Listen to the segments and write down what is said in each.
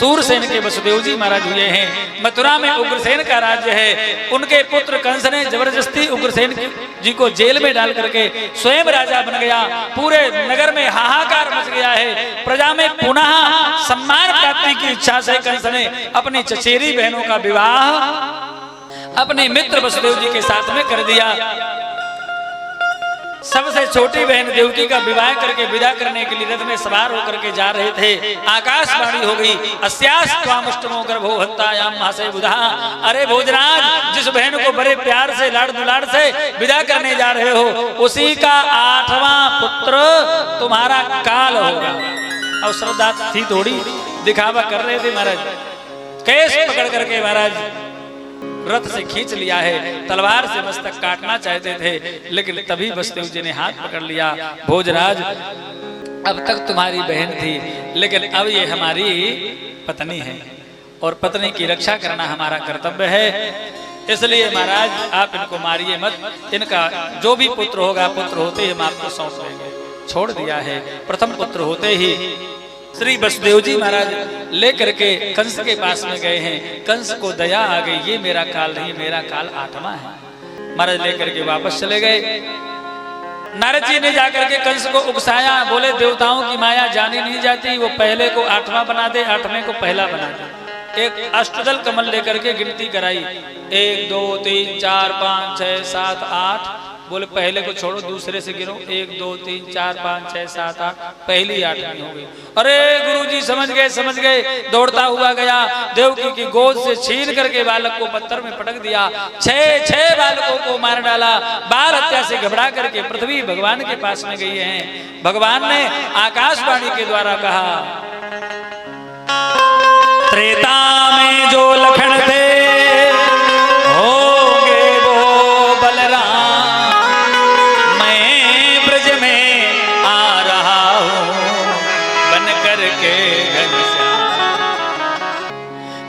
सूरसेन के वसुदेव जी महाराज हुए हैं। मथुरा में उग्रसेन का राज्य है। उनके पुत्र कंस ने जबरदस्ती उग्रसेन जी को जेल में डाल करके स्वयं राजा बन गया। पूरे नगर में हाहाकार मच गया है। प्रजा में पुनः सम्मान प्राप्ति की इच्छा से कंस ने अपनी चचेरी बहनों का विवाह अपने मित्र वसुदेव जी के साथ में कर दिया। सबसे छोटी बहन देवकी का विवाह करके विदा करने के लिए रथ में सवार होकर के जा रहे थे। आकाशवाणी हो गई, अस्यास त्वामष्टमो गर्भो हत्तायाम मासे बुधा। अरे भोजराज, जिस बहन को बड़े प्यार से लाड़ दुलाड़ से विदा करने जा रहे हो, उसी का 8वां पुत्र तुम्हारा काल होगा। और श्रद्धा थी थोड़ी, दिखावा कर रहे थे महाराज। केस पकड़ करके महाराज रथ से खींच लिया है। तलवार से मस्तक काटना चाहते थे, लेकिन तभी वसुदेव जी ने हाथ पकड़ लिया। भोजराज, अब तक तुम्हारी बहन थी, लेकिन अब ये हमारी पत्नी है और पत्नी की रक्षा करना हमारा कर्तव्य है। इसलिए महाराज आप इनको मारिए मत। इनका जो भी पुत्र होगा, पुत्र होते ही हम आपको सौंप देंगे। छोड़ दिया है। प्रथम पुत्र होते ही श्री वसुदेव जी महाराज लेकर के कंस के पास में गए हैं। कंस को दया आ गई, ये मेरा काल नहीं, मेरा काल 8वां है। महाराज लेकर के वापस चले गए। नारद जी ने जाकर के कंस को उकसाया, बोले देवताओं की माया जानी नहीं जाती, वो पहले को 8वां बना दे, 8वें को पहला बना दे। एक अष्टदल कमल लेकर के गिनती कराई, 1 2 3 4 5 6 7 8। बोले पहले को छोड़ो, दूसरे से गिनो, 1 2 3 4 5 6 7 8, पहली 8वीं हो गई। अरे गुरुजी समझ गए। दौड़ता हुआ गया, देवकी की गोद से छीन करके बालक को पत्थर में पटक दिया। 6 बालकों को मार डाला। बाल हत्या से घबरा करके पृथ्वी भगवान के पास में गई है। भगवान ने आकाशवाणी के द्वारा कहा, त्रेता में जो लखन थे होंगे वो बलराम, मैं ब्रज में आ रहा हूं बन करके घनश्याम।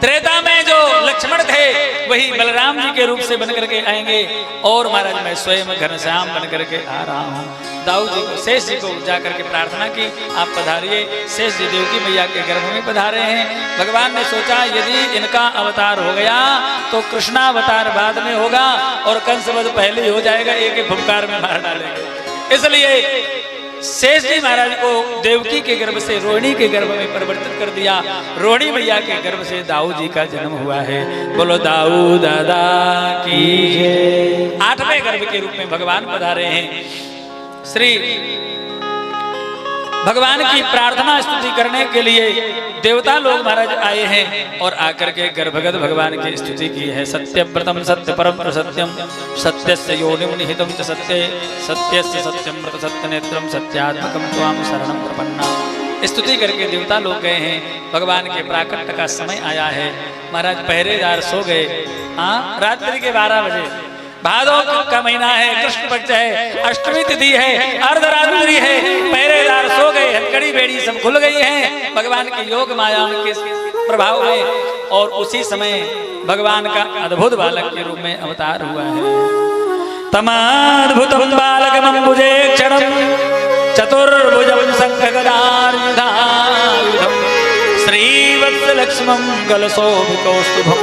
त्रेता में जो लक्ष्मण थे वही बलराम जी के रूप से बन करके आएंगे, और महाराज मैं स्वयं घनश्याम बन करके आ रहा हूं। दाऊद जी को, शेष जी को जाकर के प्रार्थना की, आप पधारिए। शेष जी देवकी मैया के गर्भ में पधारे हैं। भगवान ने सोचा यदि इनका अवतार हो गया तो कृष्णावतार बाद में होगा और कंसवध पहले हो जाएगा, एक ही फुफकार में मार डालेंगे। इसलिए शेष जी महाराज को देवकी के गर्भ से रोहिणी के गर्भ में परिवर्तित कर दिया। रोहिणी मैया के गर्भ से दाऊद जी का जन्म हुआ है। बोलो दाऊद दादा की जय। 8वें गर्भ के रूप में भगवान पधारे हैं। श्री भगवान की प्रार्थना स्तुति करने के लिए देवता लोग महाराज आए हैं और आकर के गर्भगत भगवान की स्तुति की है। सत्यव्रतम सत्य परम सत्यम सत्यस्य योनिम निहितम च सत्ये सत्यस्य सत्यम व्रत सत्यनेत्रम सत्यात्मकम त्वाम शरणम प्रपन्ना। स्तुति करके देवता लोग गए हैं। भगवान के प्राकट्य का समय आया है। महाराज पहरेदार सो गए। हाँ, रात्रि के 12 बजे, भादो का महीना है, कृष्ण पक्ष है, अष्टमी तिथि है, अर्धरात्रि है। पहरेदार सो गए, हथकड़ी बेड़ी सब खुल गई है भगवान के योग माया के प्रभाव में। और उसी समय भगवान का अद्भुत बालक के रूप में अवतार हुआ है। तमाद्भुतम बालकमं भुजे क्षणं चतुर्भुजं शंखगदायुधं श्रीवत्सलक्ष्मं कलशोभिकौस्तुभं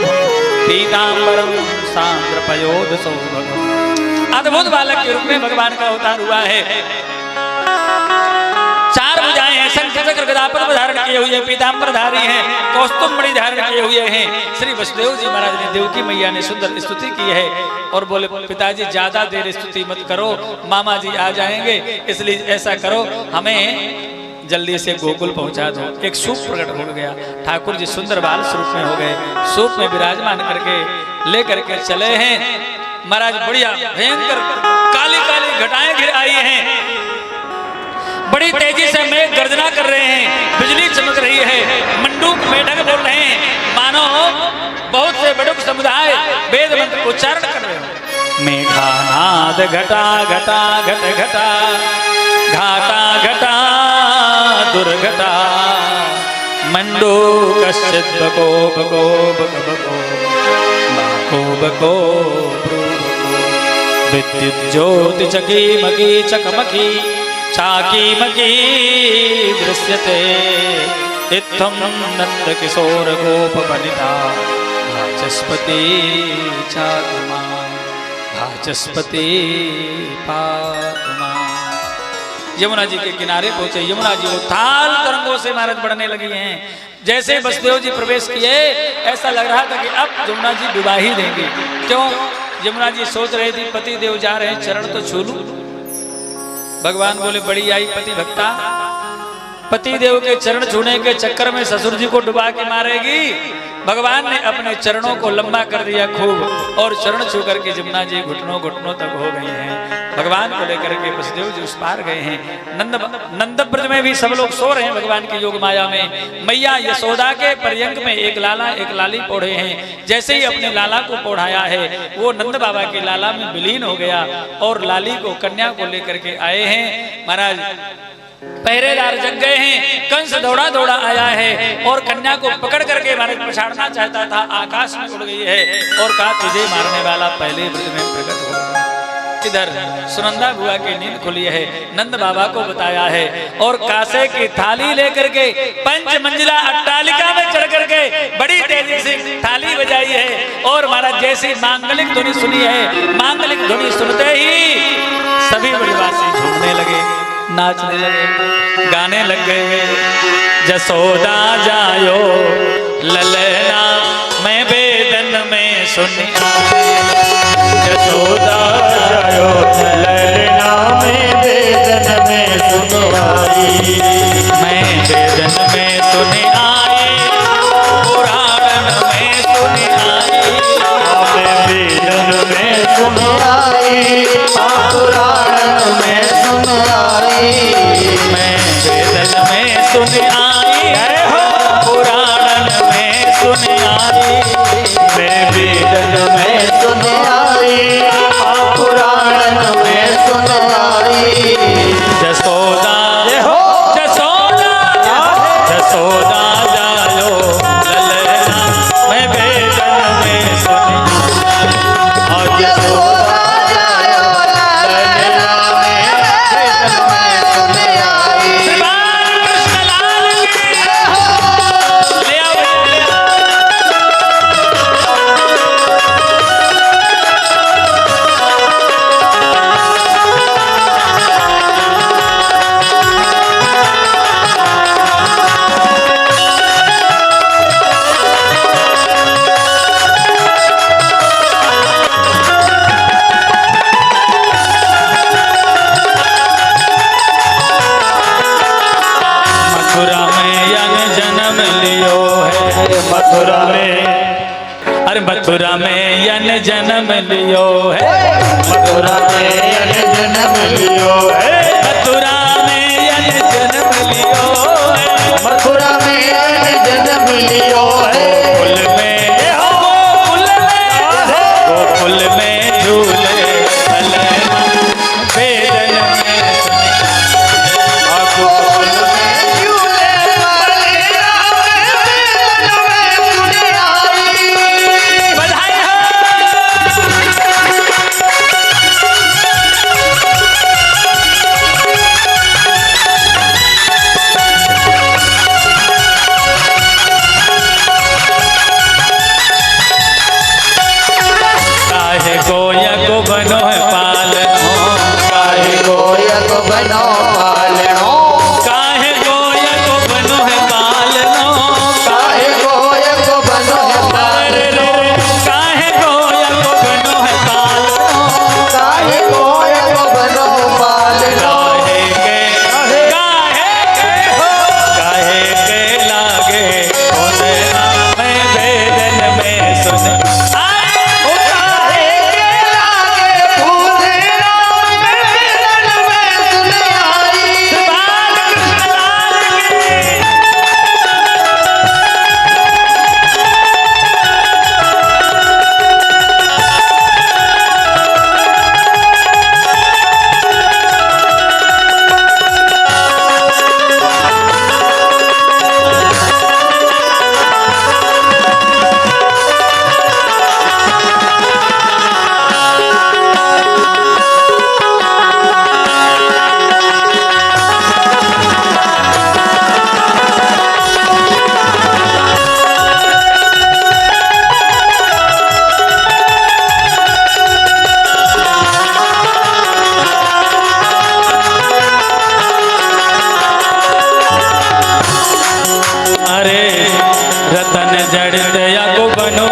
पीतांबरम सांद्रपयोध सौभगम। अद्भुत बालक के रूप में भगवान का अवतार हुआ है। 4 भुजाएं हैं, शंख चक्र गदा पद्म धारण किए हुए, पीतांबर धारी हैं, कौस्तुभ मणि धारण किए हुए हैं। श्री वसुदेव जी महाराज ने देवकी मैया ने सुंदर स्तुति की है और बोले पिताजी ज्यादा देर स्तुति मत करो, मामा जी आ जाएंगे, इसलिए ऐसा करो हमें जल्दी से गोकुल पहुंचा दो। एक सूप प्रकट हो गया। ठाकुर जी सुंदर बाल स्वरूप में हो गए, सूप में विराजमान करके ले करके चले हैं। महाराज बढ़िया भयंकर काली काली घटाएं घिर आई हैं। बड़ी तेजी से मेघ गर्जना कर रहे हैं, बिजली चमक रही है, मंडूक मेढक बोल रहे हैं, मानो बहुत से बड़ुक समुदाय वेद मंत्र उच्चारण कर रहे हैं। मेघानाद घटा घटा घट घटा घाटा घटा दुर्घटा मंडूकश्चित् बको बको बको बको बाको बको ब्रूबको विद्युत ज्योति चकीमकी चकमकी चाकीमकी दृश्यते इत्थम नंद किशोर गोप बनिता भाचस्पति चात्मा भाचस्पति पात्मा। यमुना जी के किनारे पहुंचे। यमुना जी उथाल तरंगों से महाराज बढ़ने लगी हैं। जैसे वसुदेव जी प्रवेश किए ऐसा लग रहा था कि अब यमुना जी डुबा ही देंगे। क्यों? यमुना जी सोच रहे थे पति देव जा रहे हैं, चरण तो छू लूं। भगवान बोले बड़ी आई पति भक्ता, पति देव के चरण छूने के चक्कर में ससुर जी को डुबा के मारेगी। भगवान ने अपने चरणों को लंबा कर दिया खूब, और चरण छू करके यमुना जी घुटनों घुटनों तक हो गई हैं। भगवान को लेकर के वसुदेव जी उस पार गए हैं। नंद ब्रज में भी सब लोग सो रहे हैं भगवान की योग माया में। मैया यशोदा के पर्यंक में एक लाला एक लाली पोढ़े हैं। जैसे ही अपने लाला को पोढ़ाया है वो नंद बाबा के लाला में विलीन हो गया, और लाली को कन्या को लेकर के आए हैं। महाराज पहरेदार जग गए हैं। कंस दौड़ा दौड़ा आया है और कन्या को पकड़ करके महाराज पछाड़ना चाहता था। आकाश में उड़ गई है और कहा तुझे मारने वाला पहले ब्रज में प्रकट हो गया। इधर सुनंदा बुआ की नींद खुली है, नंद बाबा को बताया है, और कासे की थाली लेकर के पंच मंजिला अट्टालिका में चढ़ करके बड़ी तेजी से थाली बजाई है। और महाराज जैसी मांगलिक ध्वनि सुनी है, मांगलिक ध्वनि सुनते ही सभी ब्रजवासी झूमने लगे, नाचने लगे, गाने लग गए। जसोदा जायो ललना मैं बेदन में सुनी, जसोदा जायो ललना मैं बेदन में सुनी, मैं बेदन में सुनी आई, पुराण में सुनी आई, मैं बेदन में सुनी आई, पुराण में सुनी आई, मैं वेदन में सुन आई, पुराण में सुन आई, मैं वेदन में सुन आई, पुराण में सुन आई। जसोदा जसोदा जसोदा जायो ललना मैं वेदन में सुन, और जसोदा मथुरा में यन जन्म लियो है, मथुरा में यन जन्म लियो है, मथुरा में यन जन्म लियो है, मथुरा में यन जन्म लियो है। गोकुल में गोकुल में झूले ललना वेदन में गोकुल में झूले रतन जड़त अगु बनो